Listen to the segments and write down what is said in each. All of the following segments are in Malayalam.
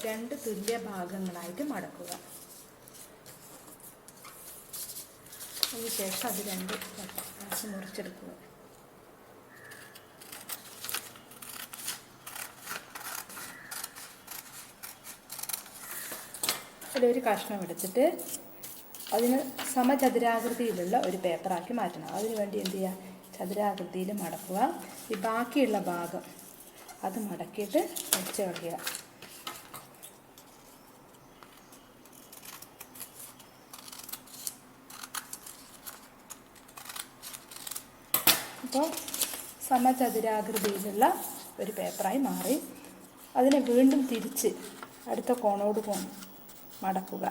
2 തുല്യ ഭാഗങ്ങളായിട്ട് മടക്കുക. അതിനുശേഷം അത് 2 പ്രാവശ്യം മുറിച്ചെടുക്കുക. അതിലൊരു കഷ്ണം എടുത്തിട്ട് അതിന് സമചതുരാകൃതിയിലുള്ള ഒരു പേപ്പറാക്കി മാറ്റണം. അതിനുവേണ്ടി എന്ത് ചെയ്യുക, ചതുരാകൃതിയിൽ മടക്കുക. ഈ ബാക്കിയുള്ള ഭാഗം അത് മടക്കിയിട്ട് വെച്ച് കളയുക. അപ്പോൾ സമചതുരാകൃതിയിലുള്ള ഒരു പേപ്പറായി മാറി. അതിനെ വീണ്ടും തിരിച്ച് അടുത്ത കോണോട് കോൺ മടക്കുക.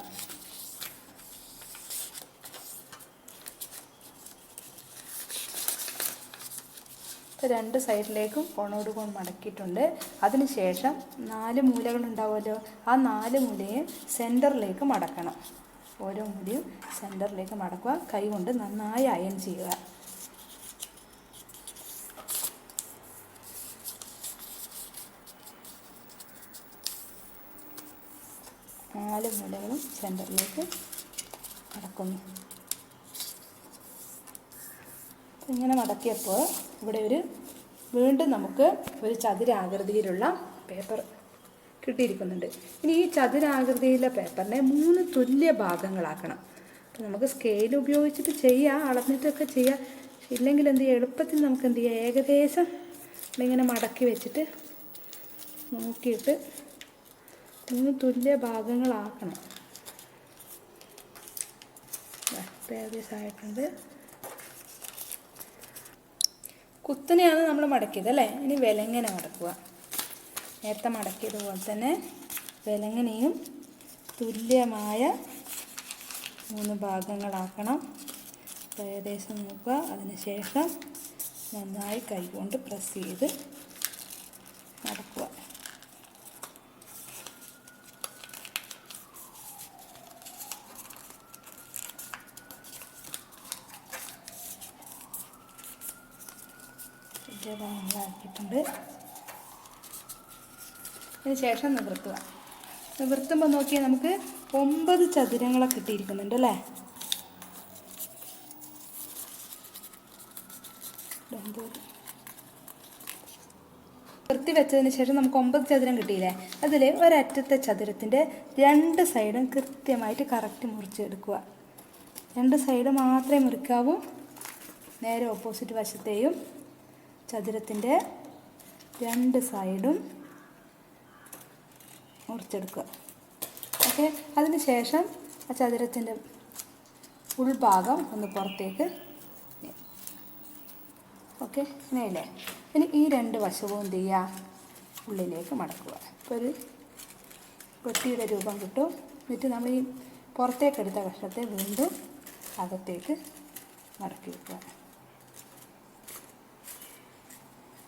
ഇപ്പോൾ 2 സൈഡിലേക്കും കോണോട് കോൺ മടക്കിയിട്ടുണ്ട്. അതിനുശേഷം 4 മൂലകളുണ്ടാവുമല്ലോ, ആ 4 മൂലയും സെൻറ്ററിലേക്ക് മടക്കണം. ഓരോ മൂലയും സെൻറ്ററിലേക്ക് മടക്കുക. കൈ കൊണ്ട് നന്നായി അയൺ ചെയ്യുക. നാല് മൂലകളും സെൻറ്ററിലേക്ക് മടക്കുന്നു. ഇങ്ങനെ മടക്കിയപ്പോൾ ഇവിടെ വീണ്ടും നമുക്ക് ഒരു ചതുരാകൃതിയിലുള്ള പേപ്പർ കിട്ടിയിരിക്കുന്നുണ്ട്. ഇനി ഈ ചതുരാകൃതിയിലെ പേപ്പറിനെ 3 തുല്യ ഭാഗങ്ങളാക്കണം. അപ്പോൾ നമുക്ക് സ്കെയിൽ ഉപയോഗിച്ചിട്ട് ചെയ്യാം, അളന്നിട്ടൊക്കെ ചെയ്യാം. ഇല്ലെങ്കിൽ എന്ത് ചെയ്യുക, എളുപ്പത്തിൽ നമുക്ക് എന്ത് ചെയ്യുക, ഏകദേശം ഇങ്ങനെ മടക്കി വെച്ചിട്ട് നോക്കിയിട്ട് 3 തുല്യ ഭാഗങ്ങളാക്കണം. ഇപ്പോൾ ഏകദേശം ആയിട്ടുണ്ട്. കുത്തനെയാണ് നമ്മൾ മടക്കിയത് അല്ലേ. ഇനി വിലങ്ങനെ മടക്കുക. നേരത്തെ മടക്കിയതുപോലെ തന്നെ വിലങ്ങനെയും തുല്യമായ 3 ഭാഗങ്ങളാക്കണം. അപ്പോൾ ഏകദേശം നോക്കുക. അതിനുശേഷം നന്നായി കൈകൊണ്ട് പ്രസ് ചെയ്ത് മടക്കുക. ഭാഗങ്ങളാക്കിയിട്ടുണ്ട്. അതിന് ശേഷം നിവർത്തുക. നിവർത്തുമ്പോൾ നോക്കിയാൽ നമുക്ക് 9 ചതുരങ്ങളെ കിട്ടിയിരിക്കുന്നുണ്ട് അല്ലേ. നിവർത്തി വെച്ചതിന് ശേഷം നമുക്ക് 9 ചതുരം കിട്ടിയില്ലേ. അതിൽ ഒരറ്റത്തെ ചതുരത്തിൻ്റെ 2 സൈഡും കൃത്യമായിട്ട് കറക്റ്റ് മുറിച്ചെടുക്കുക. 2 സൈഡ് മാത്രമേ മുറിക്കാവൂ. നേരെ ഓപ്പോസിറ്റ് വശത്തെയും ചതുരത്തിൻ്റെ 2 സൈഡും മുറിച്ചെടുക്കുക. ഓക്കെ. അതിന് ശേഷം ആ ചതുരത്തിൻ്റെ ഉൾഭാഗം ഒന്ന് പുറത്തേക്ക്. ഓക്കെ, ഇങ്ങനെയല്ലേ. ഇനി ഈ 2 വശവും എന്ത് ചെയ്യുക, ഉള്ളിലേക്ക് മടക്കുക. ഇപ്പോൾ ഒരു പെട്ടിയുടെ രൂപം കിട്ടും. എന്നിട്ട് നമ്മൾ ഈ പുറത്തേക്കെടുത്ത കഷ്ണത്തെ വീണ്ടും അകത്തേക്ക് മടക്കി വെക്കുക.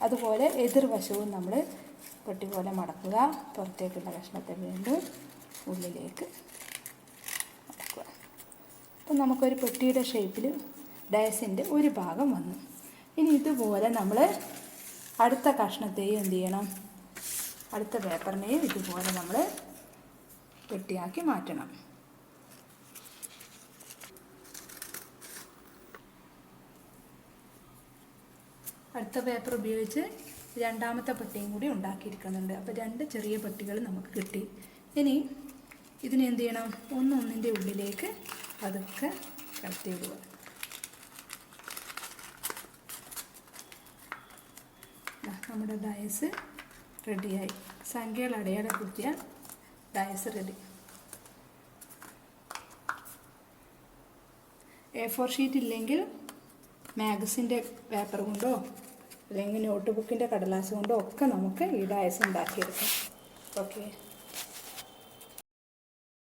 അതുപോലെ എതിർവശവും നമ്മൾ പെട്ടി പോലെ മടക്കുക. പുറത്തേക്കുള്ള കഷ്ണത്തെ വീണ്ടും ഉള്ളിലേക്ക് മടക്കുക. അപ്പം നമുക്കൊരു പെട്ടിയുടെ ഷേപ്പിൽ ഡയസിൻ്റെ ഒരു ഭാഗം വന്നു. ഇനി ഇതുപോലെ നമ്മൾ അടുത്ത കഷ്ണത്തെയും എന്ത് ചെയ്യണം, അടുത്ത പേപ്പറിനെയും ഇതുപോലെ നമ്മൾ പെട്ടിയാക്കി മാറ്റണം. അടുത്ത പേപ്പർ ഉപയോഗിച്ച് രണ്ടാമത്തെ പെട്ടിയും കൂടി ഉണ്ടാക്കിയിരിക്കുന്നുണ്ട്. അപ്പോൾ 2 ചെറിയ പെട്ടികൾ നമുക്ക് കിട്ടി. ഇനി ഇതിനെ എന്ത് ചെയ്യണം, ഒന്നിൻ്റെ ഉള്ളിലേക്ക് അതൊക്കെ കടത്തി വിടുക. നമ്മുടെ ഡയസ് റെഡിയായി. സംഖ്യകൾ അടയാളപ്പെടുത്തിയ ഡയസ് റെഡി. A4 ഷീറ്റ് ഇല്ലെങ്കിൽ മാഗസിൻ്റെ പേപ്പർ കൊണ്ടോ അല്ലെങ്കിൽ നോട്ട് ബുക്കിൻ്റെ കടലാസ് കൊണ്ടോ ഒക്കെ നമുക്ക് ഈ ഡയസ് ഉണ്ടാക്കിയെടുക്കാം. ഓക്കെ.